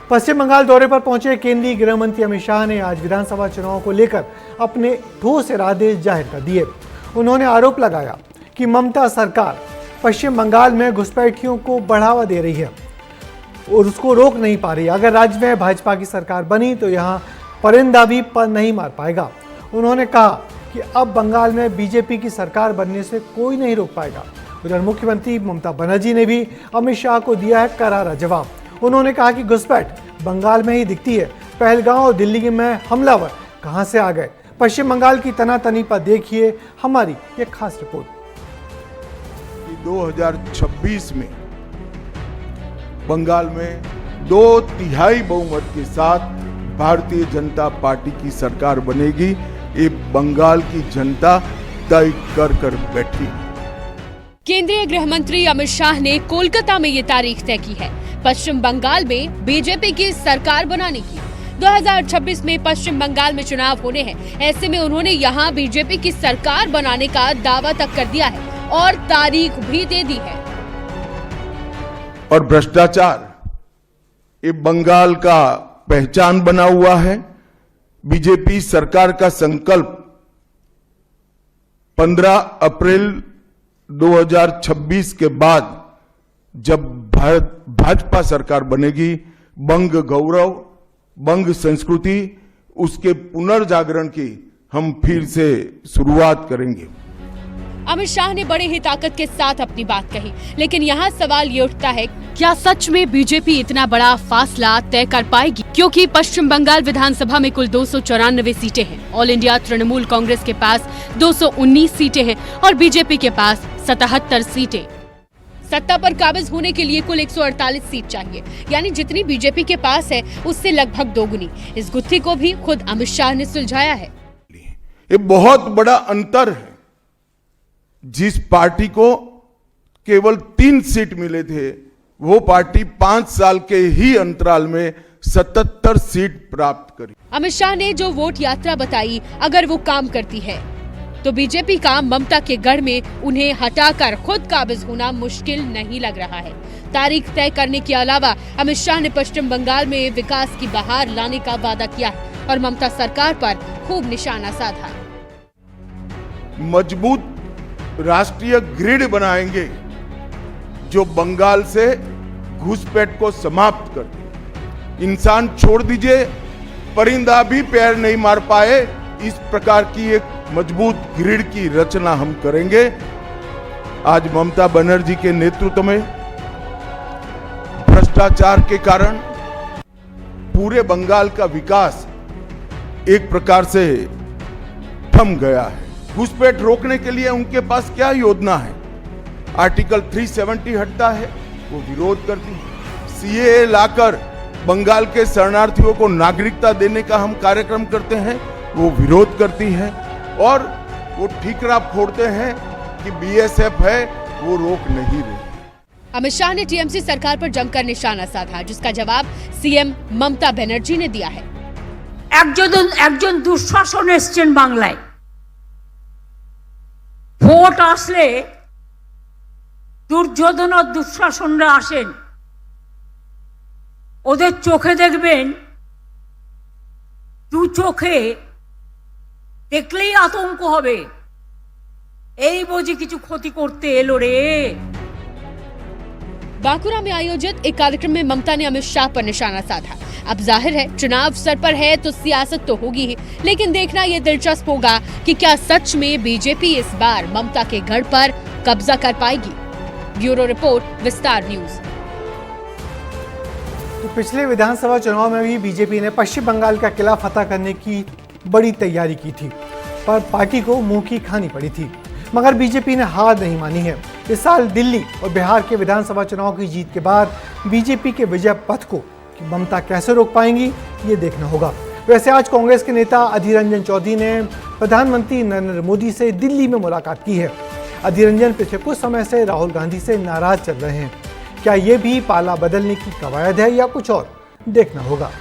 पश्चिम बंगाल दौरे पर पहुंचे केंद्रीय गृह मंत्री अमित शाह ने आज विधानसभा चुनाव को लेकर अपने ठोस इरादे जाहिर कर दिए। उन्होंने आरोप लगाया कि ममता सरकार पश्चिम बंगाल में घुसपैठियों को बढ़ावा दे रही है और उसको रोक नहीं पा रही। अगर राज्य में भाजपा की सरकार बनी तो यहाँ परिंदा भी पर नहीं मार पाएगा। उन्होंने कहा कि अब बंगाल में बीजेपी की सरकार बनने से कोई नहीं रोक पाएगा। उधर मुख्यमंत्री ममता बनर्जी ने भी अमित शाह को दिया है करारा जवाब। उन्होंने कहा कि घुसपैठ बंगाल में ही दिखती है, पहलगांव और दिल्ली में हमलावर कहां से आ गए। पश्चिम बंगाल की तनातनी पर देखिए हमारी ये खास रिपोर्ट। 2026 में बंगाल में 2/3 बहुमत के साथ भारतीय जनता पार्टी की सरकार बनेगी। ये बंगाल की जनता तय कर बैठी। केंद्रीय गृह मंत्री अमित शाह ने कोलकाता में ये तारीख तय की है पश्चिम बंगाल में बीजेपी की सरकार बनाने की। 2026 में पश्चिम बंगाल में चुनाव होने हैं, ऐसे में उन्होंने यहाँ बीजेपी की सरकार बनाने का दावा तक कर दिया है और तारीख भी दे दी है। और भ्रष्टाचार ये बंगाल का पहचान बना हुआ है। बीजेपी सरकार का संकल्प 15 अप्रैल 2026 के बाद जब भाजपा सरकार बनेगी, बंग गौरव, बंग संस्कृति, उसके पुनर्जागरण की हम फिर से शुरुआत करेंगे। अमित शाह ने बड़े ही ताकत के साथ अपनी बात कही, लेकिन यहाँ सवाल ये उठता है, क्या सच में बीजेपी इतना बड़ा फासला तय कर पाएगी? क्योंकि पश्चिम बंगाल विधानसभा में कुल 294 सीटें हैं। ऑल इंडिया तृणमूल कांग्रेस के पास 219 सीटें हैं और बीजेपी के पास 77 सीटें। सत्ता पर काबिज होने के लिए कुल 148 सीट चाहिए, यानी जितनी बीजेपी के पास है उससे लगभग दोगुनी। इस गुत्थी को भी खुद अमित शाह ने सुलझाया है। ये बहुत बड़ा अंतर है। जिस पार्टी को केवल 3 सीट मिले थे, वो पार्टी 5 साल के ही अंतराल में 77 सीट प्राप्त करी। अमित शाह ने जो वोट यात्रा बताई, अगर वो काम करती है तो बीजेपी का ममता के गढ़ में उन्हें हटाकर खुद काबिज होना मुश्किल नहीं लग रहा है। तारीख तय करने के अलावा अमित शाह ने पश्चिम बंगाल में विकास की बहार लाने का वादा किया है और ममता सरकार पर खूब निशाना साधा। मजबूत राष्ट्रीय ग्रिड बनाएंगे जो बंगाल से घुसपैठ को समाप्त कर दे। इंसान छोड़ दीजिए, परिंदा भी पैर नहीं मार पाए, इस प्रकार की एक मजबूत ग्रिड की रचना हम करेंगे। आज ममता बनर्जी के नेतृत्व में भ्रष्टाचार के कारण पूरे बंगाल का विकास एक प्रकार से थम गया है। घुसपैठ रोकने के लिए उनके पास क्या योजना है? आर्टिकल 370 हटता है, वो विरोध करती है। सीएए लाकर बंगाल के शरणार्थियों को नागरिकता देने का हम कार्यक्रम करते हैं, वो विरोध करती है। और वो ठीकरा फोड़ते हैं कि बीएसएफ है, वो रोक नहीं रही। अमित शाह ने टीएमसी सरकार पर जमकर निशाना साधा, जिसका जवाब सीएम ममता बनर्जी ने दिया है। একজন দুঃশাসন এসছেন বাংলায়, ভোট আসলে দুর্যোধন আর দুঃশাসনরা আসেন, ওদের চোখে দেখবেন, দু চোখে দেখলেই আতঙ্ক হবে, এই বুঝি কিছু ক্ষতি করতে এলো রে। बांकुरा में आयोजित एक कार्यक्रम में ममता ने अमित शाह पर निशाना साधा। अब जाहिर है चुनाव सर पर है तो सियासत तो होगी ही, लेकिन देखना ये दिलचस्प होगा कि क्या सच में बीजेपी इस बार ममता के गढ़ पर कब्जा कर पाएगी। ब्यूरो रिपोर्ट, विस्तार न्यूज। तो पिछले विधानसभा चुनाव में भी बीजेपी ने पश्चिम बंगाल का किला फतह करने की बड़ी तैयारी की थी, पर पार्टी को मुंह की खानी पड़ी थी। मगर बीजेपी ने हार नहीं मानी है। इस साल दिल्ली और बिहार के विधानसभा चुनाव की जीत के बाद बीजेपी के विजय पथ को ममता कैसे रोक पाएंगी, ये देखना होगा। वैसे आज कांग्रेस के नेता अधीर रंजन चौधरी ने प्रधानमंत्री नरेंद्र मोदी से दिल्ली में मुलाकात की है। अधीर रंजन पिछले कुछ समय से राहुल गांधी से नाराज चल रहे हैं। क्या ये भी पाला बदलने की कवायद है या कुछ और, देखना होगा।